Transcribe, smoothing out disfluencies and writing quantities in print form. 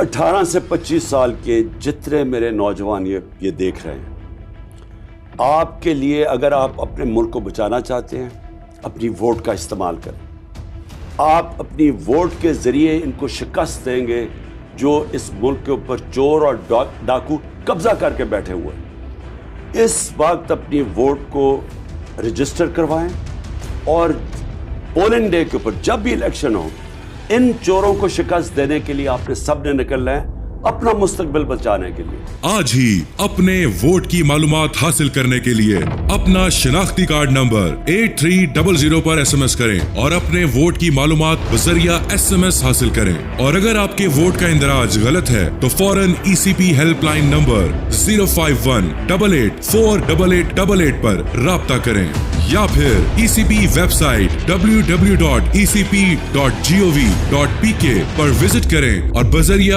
18 سے 25 سال کے جتنے میرے نوجوان یہ دیکھ رہے ہیں، آپ کے لیے اگر آپ اپنے ملک کو بچانا چاہتے ہیں، اپنی ووٹ کا استعمال کریں. آپ اپنی ووٹ کے ذریعے ان کو شکست دیں گے جو اس ملک کے اوپر چور اور ڈاکو قبضہ کر کے بیٹھے ہوئے ہیں. اس وقت اپنی ووٹ کو رجسٹر کروائیں اور پولنگ ڈے کے اوپر جب بھی الیکشن ہو، ان چوروں کو شکست دینے کے لیے آپ نے سب نے نکلنا ہے اپنا مستقبل بچانے کے لیے. آج ہی اپنے ووٹ کی معلومات حاصل کرنے کے لیے اپنا شناختی کارڈ نمبر 8300 پر SMS کریں اور اپنے ووٹ کی معلومات بذریعہ SMS حاصل کریں. اور اگر آپ کے ووٹ کا اندراج غلط ہے تو فوراً ECP ہیلپ لائن نمبر 05188488888 پر رابطہ کریں یا پھر ECP ویب سائٹ www.ecp.gov.pk پر وزٹ کریں اور بذریعہ